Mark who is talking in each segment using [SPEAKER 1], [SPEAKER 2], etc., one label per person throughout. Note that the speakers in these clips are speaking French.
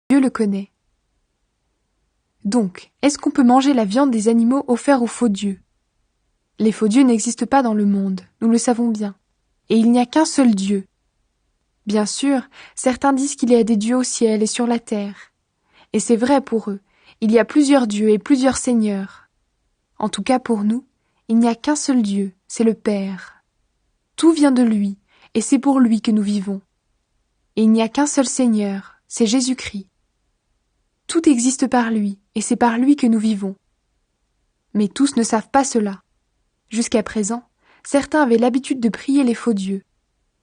[SPEAKER 1] Dieu le connaît. Donc, est-ce qu'on peut manger la viande des animaux offerts aux faux dieux? Les faux dieux n'existent pas dans le monde, nous le savons bien. Et il n'y a qu'un seul Dieu. Bien sûr, certains disent qu'il y a des dieux au ciel et sur la terre. Et c'est vrai pour eux, il y a plusieurs dieux et plusieurs seigneurs. En tout cas pour nous, il n'y a qu'un seul Dieu, c'est le Père. Tout vient de lui, et c'est pour lui que nous vivons. Et il n'y a qu'un seul Seigneur, c'est Jésus-Christ. Tout existe par lui, et c'est par lui que nous vivons. Mais tous ne savent pas cela. Jusqu'à présent, certains avaient l'habitude de prier les faux dieux.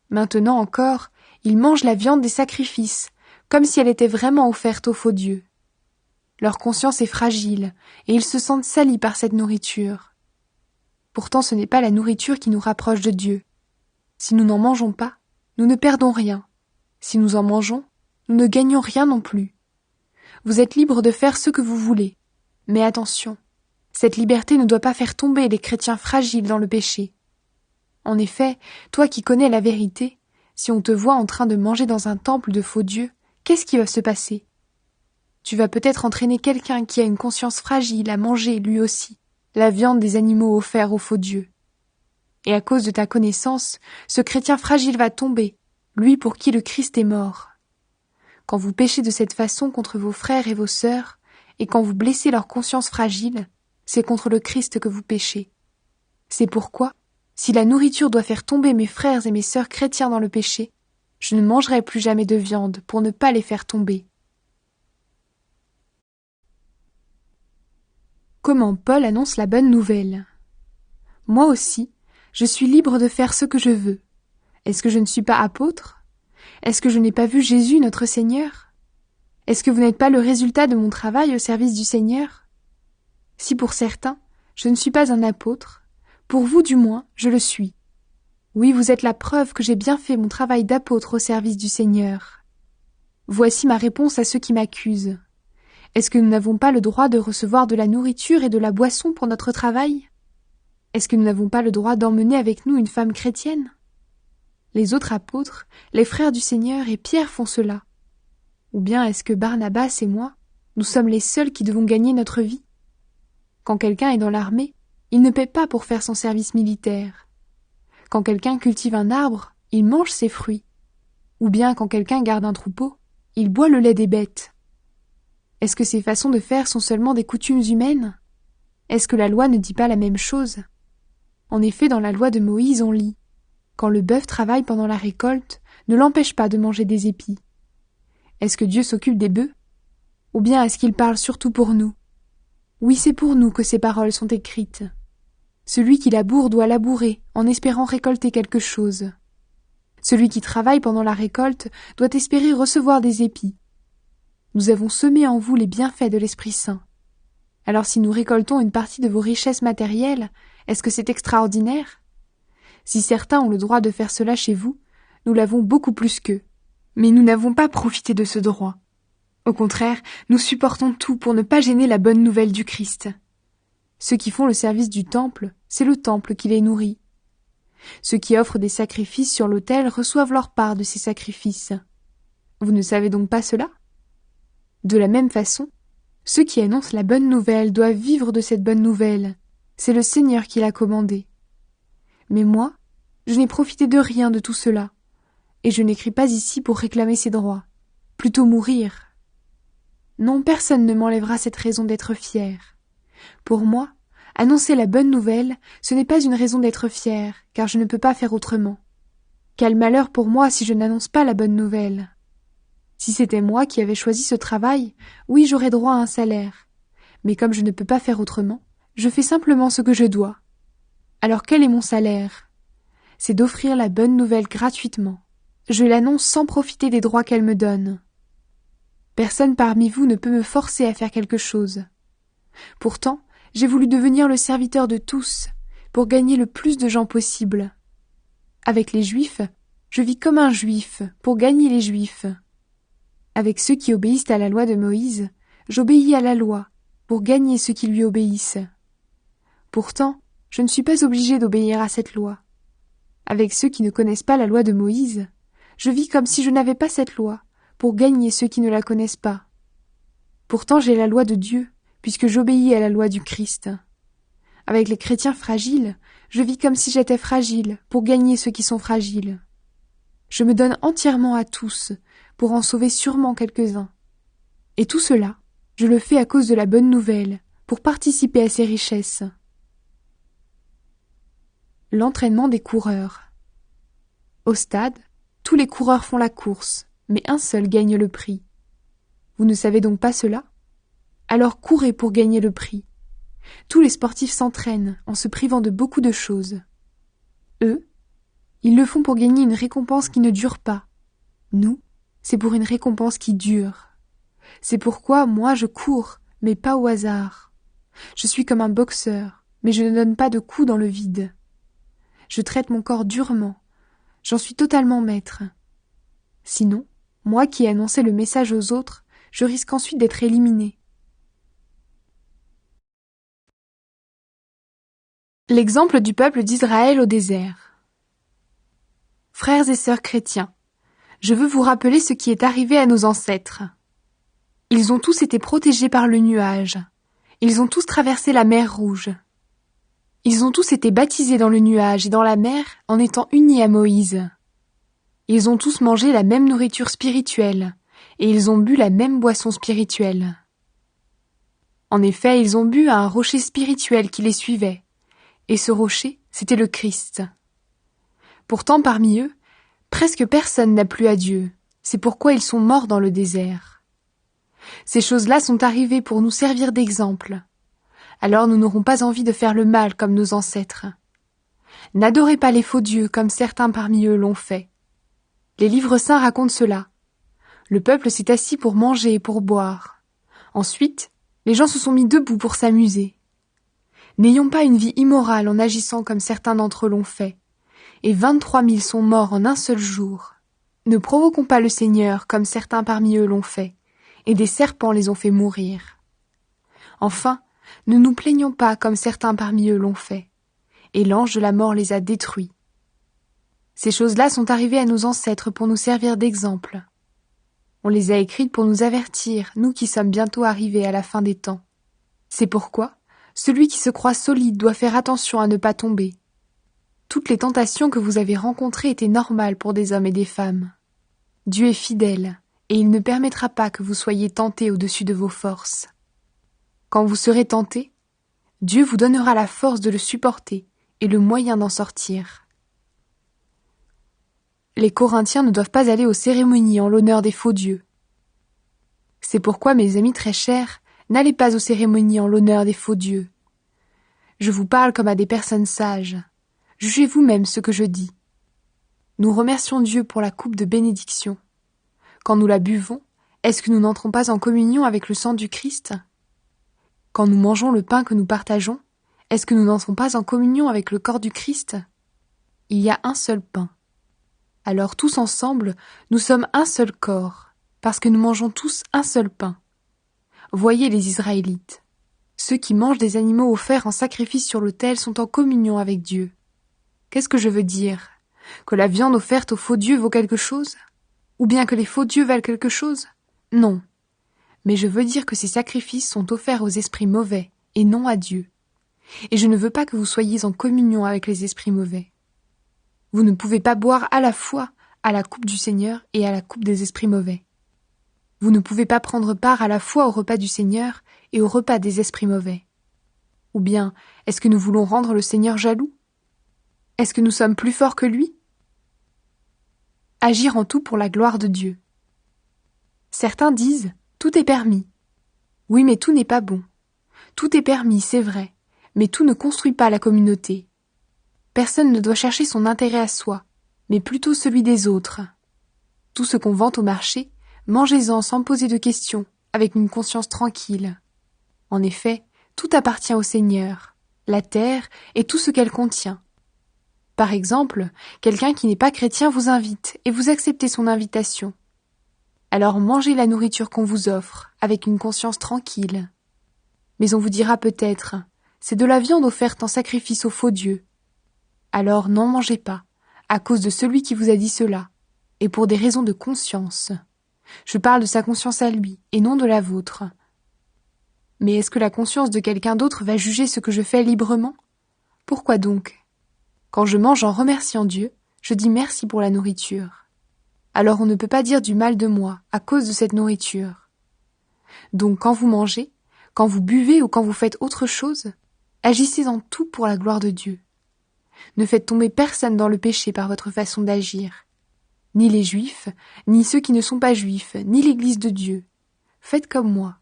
[SPEAKER 1] Maintenant encore, ils mangent la viande des sacrifices, comme si elle était vraiment offerte aux faux dieux. Leur conscience est fragile, et ils se sentent salis par cette nourriture. Pourtant ce n'est pas la nourriture qui nous rapproche de Dieu. Si nous n'en mangeons pas, nous ne perdons rien. Si nous en mangeons, nous ne gagnons rien non plus. Vous êtes libres de faire ce que vous voulez. Mais attention, cette liberté ne doit pas faire tomber les chrétiens fragiles dans le péché. En effet, toi qui connais la vérité, si on te voit en train de manger dans un temple de faux dieux, qu'est-ce qui va se passer? Tu vas peut-être entraîner quelqu'un qui a une conscience fragile à manger, lui aussi, la viande des animaux offerts aux faux dieux. Et à cause de ta connaissance, ce chrétien fragile va tomber, lui pour qui le Christ est mort. Quand vous péchez de cette façon contre vos frères et vos sœurs, et quand vous blessez leur conscience fragile, c'est contre le Christ que vous péchez. C'est pourquoi, si la nourriture doit faire tomber mes frères et mes sœurs chrétiens dans le péché, je ne mangerai plus jamais de viande pour ne pas les faire tomber. Comment Paul annonce la bonne nouvelle? Moi aussi, je suis libre de faire ce que je veux. Est-ce que je ne suis pas apôtre? Est-ce que je n'ai pas vu Jésus notre Seigneur? Est-ce que vous n'êtes pas le résultat de mon travail au service du Seigneur? Si pour certains, je ne suis pas un apôtre, pour vous du moins, je le suis. Oui, vous êtes la preuve que j'ai bien fait mon travail d'apôtre au service du Seigneur. Voici ma réponse à ceux qui m'accusent. Est-ce que nous n'avons pas le droit de recevoir de la nourriture et de la boisson pour notre travail? Est-ce que nous n'avons pas le droit d'emmener avec nous une femme chrétienne? Les autres apôtres, les frères du Seigneur et Pierre font cela. Ou bien est-ce que Barnabas et moi, nous sommes les seuls qui devons gagner notre vie? Quand quelqu'un est dans l'armée, il ne paie pas pour faire son service militaire. Quand quelqu'un cultive un arbre, il mange ses fruits. Ou bien quand quelqu'un garde un troupeau, il boit le lait des bêtes. Est-ce que ces façons de faire sont seulement des coutumes humaines? Est-ce que la loi ne dit pas la même chose? En effet, dans la loi de Moïse, on lit: quand le bœuf travaille pendant la récolte, ne l'empêche pas de manger des épis. Est-ce que Dieu s'occupe des bœufs? Ou bien est-ce qu'il parle surtout pour nous? Oui, c'est pour nous que ces paroles sont écrites. Celui qui laboure doit labourer, en espérant récolter quelque chose. Celui qui travaille pendant la récolte doit espérer recevoir des épis. Nous avons semé en vous les bienfaits de l'Esprit Saint. Alors si nous récoltons une partie de vos richesses matérielles, est-ce que c'est extraordinaire? Si certains ont le droit de faire cela chez vous, nous l'avons beaucoup plus qu'eux. Mais nous n'avons pas profité de ce droit. Au contraire, nous supportons tout pour ne pas gêner la bonne nouvelle du Christ. Ceux qui font le service du temple, c'est le temple qui les nourrit. Ceux qui offrent des sacrifices sur l'autel reçoivent leur part de ces sacrifices. Vous ne savez donc pas cela? De la même façon, ceux qui annoncent la bonne nouvelle doivent vivre de cette bonne nouvelle. C'est le Seigneur qui l'a commandé. Mais moi, je n'ai profité de rien de tout cela, et je n'écris pas ici pour réclamer ces droits, plutôt mourir. Non, personne ne m'enlèvera cette raison d'être fier. Pour moi, annoncer la bonne nouvelle, ce n'est pas une raison d'être fier, car je ne peux pas faire autrement. Quel malheur pour moi si je n'annonce pas la bonne nouvelle. Si c'était moi qui avais choisi ce travail, oui, j'aurais droit à un salaire. Mais comme je ne peux pas faire autrement, je fais simplement ce que je dois. Alors quel est mon salaire? C'est d'offrir la bonne nouvelle gratuitement. Je l'annonce sans profiter des droits qu'elle me donne. Personne parmi vous ne peut me forcer à faire quelque chose. Pourtant, j'ai voulu devenir le serviteur de tous, pour gagner le plus de gens possible. Avec les Juifs, je vis comme un Juif, pour gagner les Juifs. Avec ceux qui obéissent à la loi de Moïse, j'obéis à la loi, pour gagner ceux qui lui obéissent. Pourtant, je ne suis pas obligé d'obéir à cette loi. Avec ceux qui ne connaissent pas la loi de Moïse, je vis comme si je n'avais pas cette loi, pour gagner ceux qui ne la connaissent pas. Pourtant j'ai la loi de Dieu, puisque j'obéis à la loi du Christ. Avec les chrétiens fragiles, je vis comme si j'étais fragile, pour gagner ceux qui sont fragiles. Je me donne entièrement à tous, pour en sauver sûrement quelques-uns. Et tout cela, je le fais à cause de la bonne nouvelle, pour participer à ses richesses. L'entraînement des coureurs. Au stade, tous les coureurs font la course, mais un seul gagne le prix. Vous ne savez donc pas cela? Alors courez pour gagner le prix. Tous les sportifs s'entraînent en se privant de beaucoup de choses. Eux, ils le font pour gagner une récompense qui ne dure pas. Nous, c'est pour une récompense qui dure. C'est pourquoi moi je cours, mais pas au hasard. Je suis comme un boxeur, mais je ne donne pas de coups dans le vide. Je traite mon corps durement. J'en suis totalement maître. Sinon, moi qui ai annoncé le message aux autres, je risque ensuite d'être éliminé. L'exemple du peuple d'Israël au désert. Frères et sœurs chrétiens, je veux vous rappeler ce qui est arrivé à nos ancêtres. Ils ont tous été protégés par le nuage. Ils ont tous traversé la mer Rouge. Ils ont tous été baptisés dans le nuage et dans la mer en étant unis à Moïse. Ils ont tous mangé la même nourriture spirituelle et ils ont bu la même boisson spirituelle. En effet, ils ont bu à un rocher spirituel qui les suivait. Et ce rocher, c'était le Christ. Pourtant, parmi eux, presque personne n'a plu à Dieu. C'est pourquoi ils sont morts dans le désert. Ces choses-là sont arrivées pour nous servir d'exemple. Alors nous n'aurons pas envie de faire le mal comme nos ancêtres. N'adorez pas les faux dieux comme certains parmi eux l'ont fait. Les livres saints racontent cela. Le peuple s'est assis pour manger et pour boire. Ensuite, les gens se sont mis debout pour s'amuser. N'ayons pas une vie immorale en agissant comme certains d'entre eux l'ont fait. Et 23 000 sont morts en un seul jour. Ne provoquons pas le Seigneur comme certains parmi eux l'ont fait, et des serpents les ont fait mourir. Enfin, ne nous plaignons pas comme certains parmi eux l'ont fait, et l'ange de la mort les a détruits. Ces choses-là sont arrivées à nos ancêtres pour nous servir d'exemple. On les a écrites pour nous avertir, nous qui sommes bientôt arrivés à la fin des temps. C'est pourquoi celui qui se croit solide doit faire attention à ne pas tomber. Toutes les tentations que vous avez rencontrées étaient normales pour des hommes et des femmes. Dieu est fidèle, et il ne permettra pas que vous soyez tentés au-dessus de vos forces. Quand vous serez tentés, Dieu vous donnera la force de le supporter et le moyen d'en sortir. Les Corinthiens ne doivent pas aller aux cérémonies en l'honneur des faux dieux. C'est pourquoi, mes amis très chers, n'allez pas aux cérémonies en l'honneur des faux dieux. Je vous parle comme à des personnes sages. Jugez vous-même ce que je dis. Nous remercions Dieu pour la coupe de bénédiction. Quand nous la buvons, est-ce que nous n'entrons pas en communion avec le sang du Christ? Quand nous mangeons le pain que nous partageons, est-ce que nous n'entrons pas en communion avec le corps du Christ? Il y a un seul pain. Alors tous ensemble, nous sommes un seul corps, parce que nous mangeons tous un seul pain. Voyez les Israélites. Ceux qui mangent des animaux offerts en sacrifice sur l'autel sont en communion avec Dieu. Qu'est-ce que je veux dire? Que la viande offerte aux faux dieux vaut quelque chose? Ou bien que les faux dieux valent quelque chose? Non. Mais je veux dire que ces sacrifices sont offerts aux esprits mauvais, et non à Dieu. Et je ne veux pas que vous soyez en communion avec les esprits mauvais. Vous ne pouvez pas boire à la fois à la coupe du Seigneur et à la coupe des esprits mauvais. Vous ne pouvez pas prendre part à la fois au repas du Seigneur et au repas des esprits mauvais. Ou bien, est-ce que nous voulons rendre le Seigneur jaloux? Est-ce que nous sommes plus forts que lui? Agir en tout pour la gloire de Dieu. Certains disent « tout est permis ». Oui, mais tout n'est pas bon. Tout est permis, c'est vrai, mais tout ne construit pas la communauté. Personne ne doit chercher son intérêt à soi, mais plutôt celui des autres. Tout ce qu'on vend au marché, mangez-en sans poser de questions, avec une conscience tranquille. En effet, tout appartient au Seigneur, la terre et tout ce qu'elle contient. Par exemple, quelqu'un qui n'est pas chrétien vous invite et vous acceptez son invitation. Alors mangez la nourriture qu'on vous offre, avec une conscience tranquille. Mais on vous dira peut-être, c'est de la viande offerte en sacrifice aux faux dieux. Alors n'en mangez pas, à cause de celui qui vous a dit cela, et pour des raisons de conscience. Je parle de sa conscience à lui, et non de la vôtre. Mais est-ce que la conscience de quelqu'un d'autre va juger ce que je fais librement? Pourquoi donc? Quand je mange en remerciant Dieu, je dis merci pour la nourriture. Alors on ne peut pas dire du mal de moi à cause de cette nourriture. Donc quand vous mangez, quand vous buvez ou quand vous faites autre chose, agissez en tout pour la gloire de Dieu. Ne faites tomber personne dans le péché par votre façon d'agir. Ni les Juifs, ni ceux qui ne sont pas Juifs, ni l'Église de Dieu. Faites comme moi.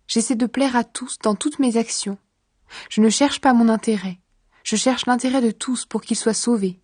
[SPEAKER 1] J'essaie de plaire à tous dans toutes mes actions. Je ne cherche pas mon intérêt. Je cherche l'intérêt de tous pour qu'ils soient sauvés.